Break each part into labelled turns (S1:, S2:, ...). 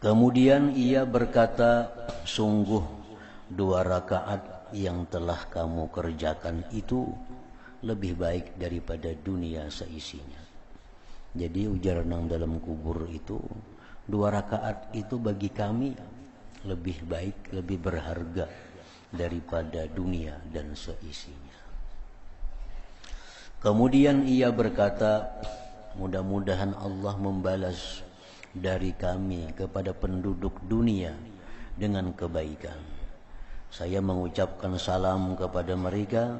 S1: Kemudian ia berkata, sungguh 2 rakaat yang telah kamu kerjakan itu lebih baik daripada dunia seisinya. Jadi ujar nang dalam kubur itu, 2 rakaat itu bagi kami lebih baik, lebih berharga daripada dunia dan seisinya. Kemudian ia berkata, mudah-mudahan Allah membalas dari kami kepada penduduk dunia dengan kebaikan. Saya mengucapkan salam kepada mereka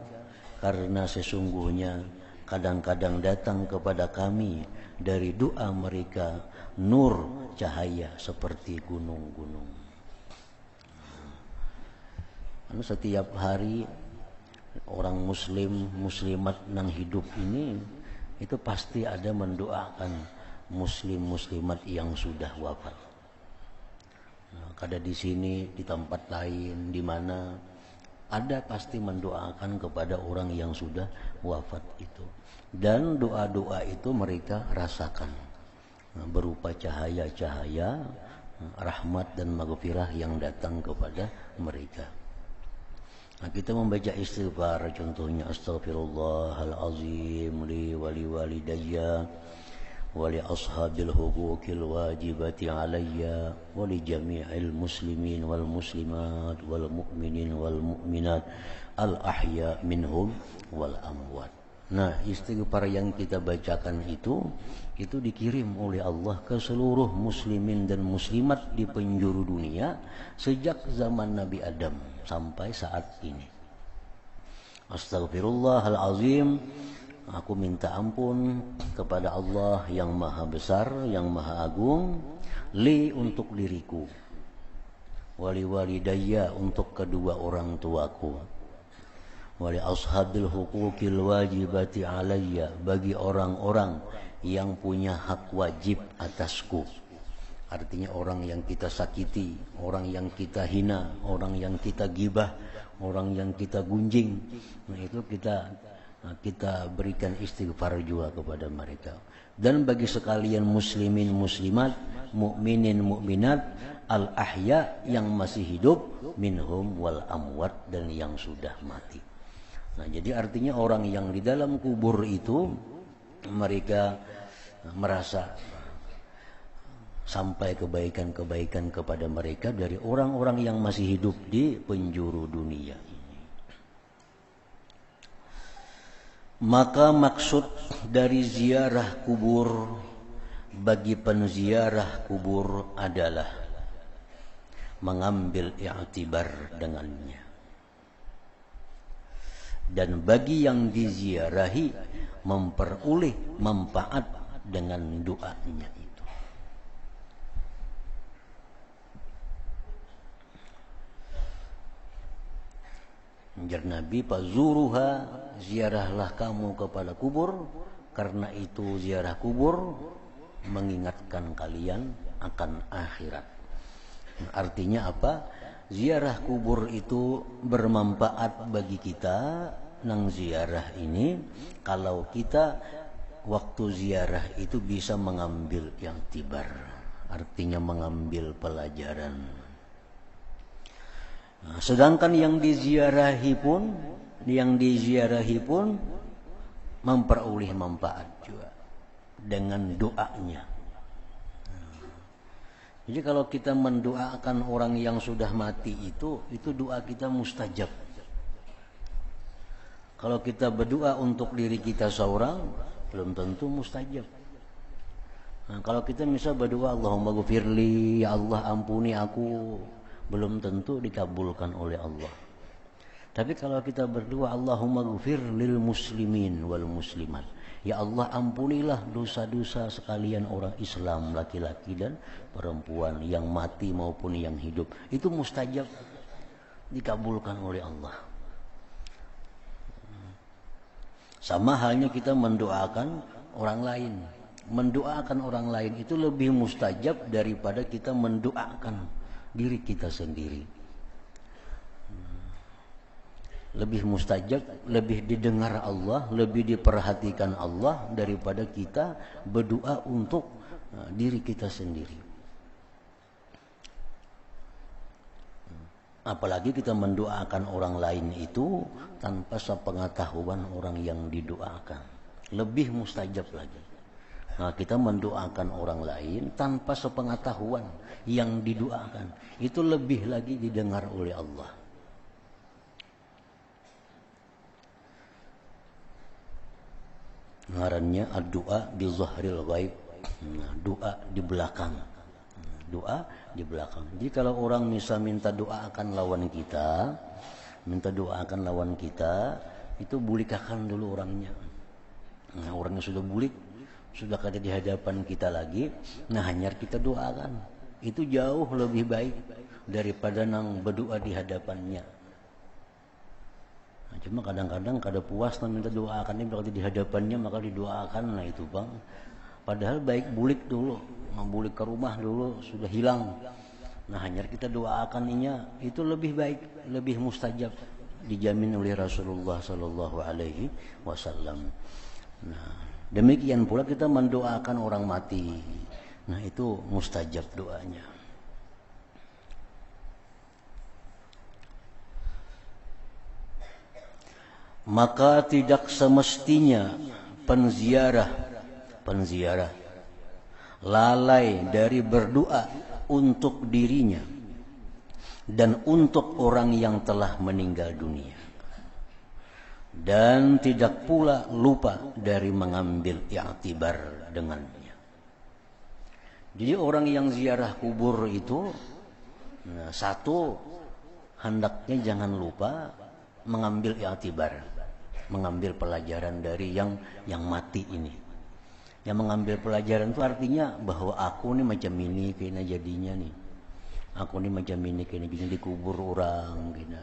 S1: karena sesungguhnya kadang-kadang datang kepada kami dari doa mereka nur cahaya seperti gunung-gunung. Setiap hari orang muslim, muslimat nang hidup ini itu pasti ada mendoakan muslim muslimat yang sudah wafat. Kada di sini, di tempat lain, di mana ada pasti mendoakan kepada orang yang sudah wafat itu. Dan doa-doa itu mereka rasakan berupa cahaya-cahaya rahmat dan maghfirah yang datang kepada mereka. Kita membaca istighfar, contohnya astaghfirullahalazim li wali walidayya wali ashabil huquqil wajibati alayya wali jami'il muslimin wal muslimat wal mu'minin wal mu'minat al ahya minhum wal amwat. Nah, istighfar yang kita bacakan itu dikirim oleh Allah ke seluruh muslimin dan muslimat di penjuru dunia sejak zaman Nabi Adam sampai saat ini. Astaghfirullahalazim, aku minta ampun kepada Allah yang maha besar, yang maha agung, li untuk diriku, wali walidayya untuk kedua orang tuaku, wali ashabil huquqil wajibati alayya bagi orang-orang yang punya hak wajib atasku. Artinya orang yang kita sakiti, orang yang kita hina, orang yang kita gibah, orang yang kita gunjing. Nah, itu kita berikan istighfar juga kepada mereka. Dan bagi sekalian muslimin muslimat, mukminin mukminat, al ahya yang masih hidup, minhum wal amwat dan yang sudah mati. Nah, jadi artinya orang yang di dalam kubur itu mereka merasa sampai kebaikan-kebaikan kepada mereka dari orang-orang yang masih hidup di penjuru dunia. Maka maksud dari ziarah kubur bagi penziarah kubur adalah mengambil i'tibar dengannya. Dan bagi yang diziarahi memperoleh manfaat dengan doanya itu. Anjar Nabi, fazuruha, ziarahlah kamu kepada kubur, karena itu ziarah kubur mengingatkan kalian akan akhirat. Artinya apa? Ziarah kubur itu bermanfaat bagi kita nang ziarah ini kalau kita waktu ziarah itu bisa mengambil yang tibar, artinya mengambil pelajaran. Nah, sedangkan yang diziarahi pun memperoleh manfaat juga dengan doanya. Jadi kalau kita mendoakan orang yang sudah mati itu doa kita mustajab. Kalau kita berdoa untuk diri kita seorang, belum tentu mustajab. Nah, kalau kita misal berdoa Allahumma ghfirli, ya Allah ampuni aku, belum tentu dikabulkan oleh Allah. Tapi kalau kita berdoa Allahumma ghfir lil muslimin wal muslimat, ya Allah ampunilah dosa-dosa sekalian orang Islam laki-laki dan perempuan yang mati maupun yang hidup, itu mustajab, dikabulkan oleh Allah. Sama halnya kita mendoakan orang lain. Mendoakan orang lain itu lebih mustajab daripada kita mendoakan diri kita sendiri. Lebih mustajab, lebih didengar Allah, lebih diperhatikan Allah daripada kita berdoa untuk diri kita sendiri. Apalagi kita mendoakan orang lain itu tanpa sepengetahuan orang yang didoakan. Lebih mustajab lagi. Nah, kita mendoakan orang lain tanpa sepengetahuan yang didoakan. Itu lebih lagi didengar oleh Allah. Ngarannya ad-du'a bi zahril ghaib. Nah, doa di belakang. Doa di belakang. Jadi kalau orang misal minta doakan lawan kita, itu bulikahkan dulu orangnya. Nah, orangnya sudah bulik, sudah ada di hadapan kita lagi, nah hanya kita doakan. Itu jauh lebih baik daripada nang berdoa di hadapannya. Nah, cuma kadang-kadang kada puas nang minta doakan ini berarti di hadapannya maka didoakan. Nah itu bang, padahal baik bulik dulu, bulik ke rumah dulu sudah hilang. Nah hanya kita doakan itu lebih baik, lebih mustajab, dijamin oleh Rasulullah Sallallahu Alaihi Wasallam. Nah demikian pula kita mendoakan orang mati. Nah itu mustajab doanya. Maka tidak semestinya penziarah lalai dari berdoa untuk dirinya dan untuk orang yang telah meninggal dunia, dan tidak pula lupa dari mengambil i'tibar dengannya. Jadi orang yang ziarah kubur itu, nah, satu, hendaknya jangan lupa mengambil i'tibar, mengambil pelajaran dari yang mati ini. Yang mengambil pelajaran itu artinya bahwa aku nih macam ini kena jadinya nih. Aku nih macam ini kena gini, dikubur orang gini.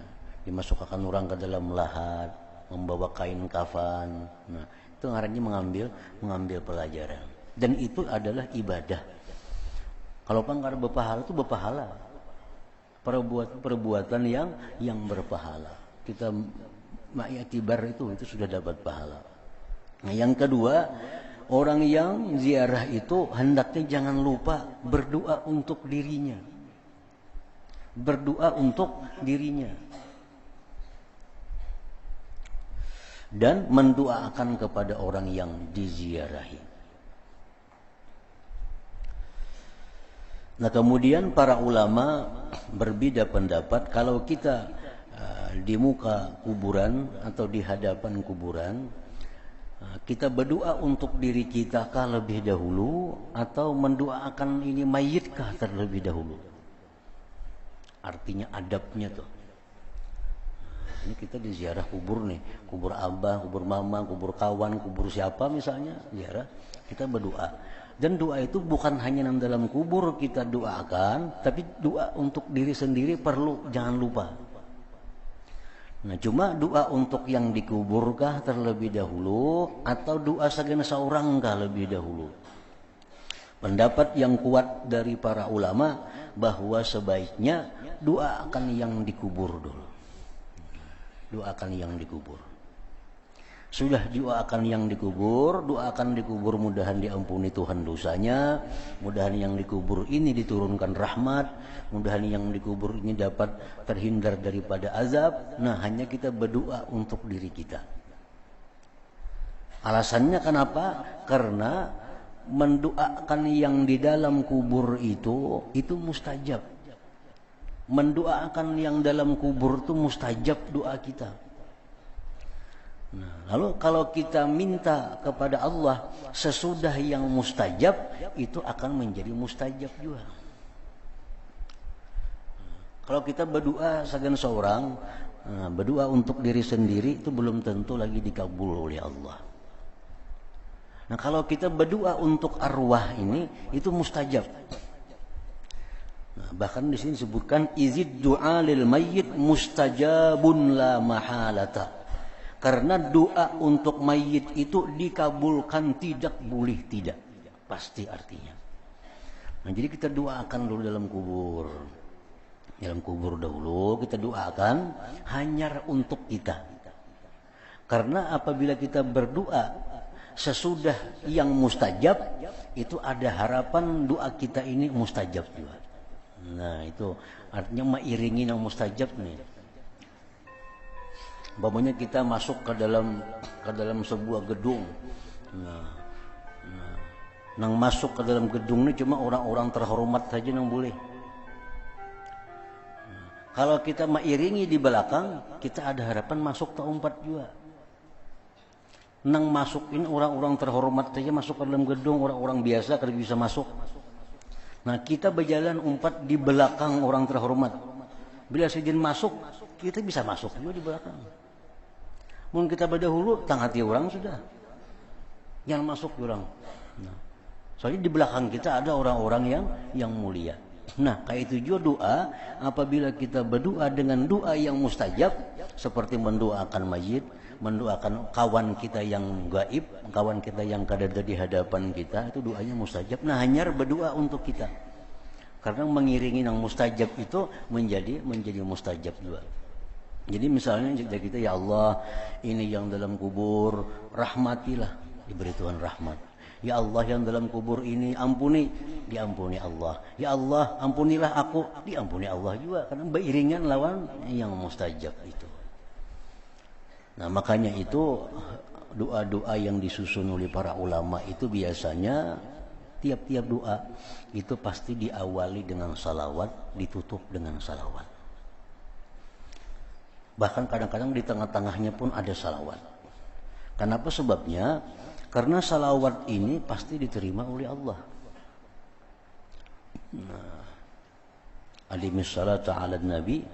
S1: Dimasukkan orang ke dalam lahat, membawa kain kafan. Nah, itu artinya mengambil pelajaran. Dan itu adalah ibadah. Kalau pangkar berpahala itu berpahala. Perbuatan yang berpahala. Kita ma'yatibar itu sudah dapat pahala. Nah, yang kedua, orang yang ziarah itu hendaknya jangan lupa berdoa untuk dirinya. Berdoa untuk dirinya. Dan mendoakan kepada orang yang diziarahi. Nah, kemudian para ulama berbeda pendapat kalau kita di muka kuburan atau di hadapan kuburan, kita berdoa untuk diri kita kah lebih dahulu atau mendoakan ini mayit kah terlebih dahulu? Artinya adabnya tuh. Ini kita di ziarah kubur nih, kubur abah, kubur mama, kubur kawan, kubur siapa misalnya, ziarah, kita berdoa. Dan doa itu bukan hanya dalam kubur kita doakan, tapi doa untuk diri sendiri perlu, jangan lupa. Nah, cuma doa untuk yang dikuburkah terlebih dahulu atau doa segala seorang kah lebih dahulu? Pendapat yang kuat dari para ulama bahwa sebaiknya doakan yang dikubur dulu. Doakan yang dikubur. Sudah doakan yang dikubur, doakan dikubur mudahan diampuni Tuhan dosanya, mudahan yang dikubur ini diturunkan rahmat, mudahan yang dikubur ini dapat terhindar daripada azab. Nah, hanya kita berdoa untuk diri kita. Alasannya kenapa? Karena mendoakan yang di dalam kubur itu mustajab. Mendoakan yang dalam kubur itu mustajab doa kita. Nah, lalu kalau kita minta kepada Allah sesudah yang mustajab, itu akan menjadi mustajab juga. Kalau kita berdoa segan seorang, berdoa untuk diri sendiri itu belum tentu lagi dikabul oleh Allah. Nah, kalau kita berdoa untuk arwah ini, itu mustajab. Nah, bahkan di sini disebutkan izid du'a lil mayyit mustajabun la mahalata. Karena doa untuk mayit itu dikabulkan tidak boleh tidak. Pasti artinya. Nah, jadi kita doakan dulu dalam kubur. Dalam kubur dahulu kita doakan hanya untuk kita. Karena apabila kita berdoa sesudah yang mustajab, itu ada harapan doa kita ini mustajab juga. Nah, itu artinya mengiringi yang mustajab nih. Umpamanya kita masuk ke dalam sebuah gedung. Nah, nang masuk ke dalam gedung ini cuma orang-orang terhormat saja yang boleh. Kalau kita mengiringi di belakang, kita ada harapan masuk ke 4 juga. Nang masukin orang-orang terhormat saja masuk ke dalam gedung, orang-orang biasa kada bisa masuk. Nah, kita berjalan 4 di belakang orang terhormat. Bila sejin masuk, kita bisa masuk juga di belakang. Mungkin kita berdahulu, tanghati orang sudah. Jangan masuk orang. Nah, soalnya di belakang kita ada orang-orang yang mulia. Nah, kayak itu juga doa. Apabila kita berdoa dengan doa yang mustajab, seperti mendoakan mayit, mendoakan kawan kita yang gaib, kawan kita yang kada ada di hadapan kita, itu doanya mustajab. Nah, hanya berdoa untuk kita. Karena mengiringi yang mustajab itu menjadi mustajab juga. Jadi misalnya kita, ya Allah, ini yang dalam kubur, rahmatilah, diberi Tuhan rahmat. Ya Allah, yang dalam kubur ini ampuni, diampuni Allah. Ya Allah, ampunilah aku, diampuni Allah juga. Karena beriringan lawan yang mustajab itu. Nah, makanya itu doa-doa yang disusun oleh para ulama itu biasanya tiap-tiap doa itu pasti diawali dengan salawat, ditutup dengan salawat. Bahkan kadang-kadang di tengah-tengahnya pun ada salawat. Kenapa sebabnya? Karena salawat ini pasti diterima oleh Allah. Nah, alimis salata ala nabi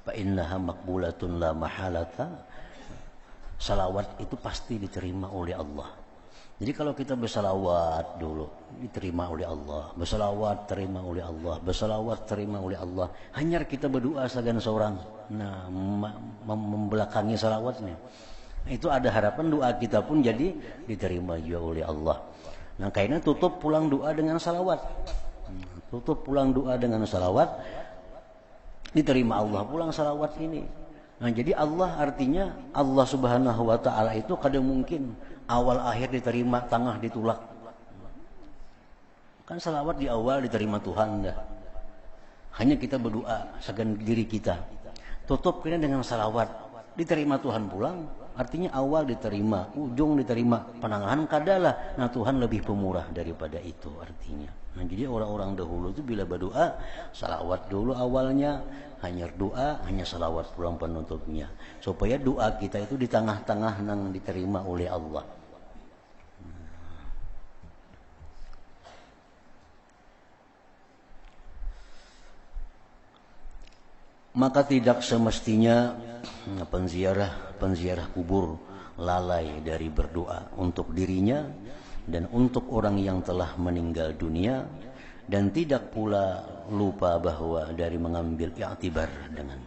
S1: fa innaha maqbulatun la mahalata. Salawat itu pasti diterima oleh Allah. Jadi kalau kita bersalawat dulu, diterima oleh Allah. Bersalawat terima oleh Allah. Bersalawat terima oleh Allah. Hanya kita berdoa segan seorang. Nah, membelakangi salawatnya. Itu ada harapan doa kita pun jadi diterima juga oleh Allah. Nah, kayaknya tutup pulang doa dengan salawat. Tutup pulang doa dengan salawat, diterima Allah pulang salawat ini. Nah, jadi Allah artinya Allah Subhanahu wa ta'ala itu kadang mungkin awal akhir diterima, tengah ditolak. Kan salawat di awal diterima Tuhan dah. Hanya kita berdoa segan diri kita. Tutup kena dengan salawat, diterima Tuhan pulang. Artinya awal diterima, ujung diterima, penangahan kadalah. Nah, Tuhan lebih pemurah daripada itu artinya. Nah, jadi orang-orang dahulu itu bila berdoa, salawat dulu awalnya, hanya doa, hanya salawat pulang penutupnya. Supaya doa kita itu di tengah-tengah yang diterima oleh Allah. Maka tidak semestinya penziarah kubur lalai dari berdoa untuk dirinya dan untuk orang yang telah meninggal dunia, dan tidak pula lupa bahwa dari mengambil i'tibar dengan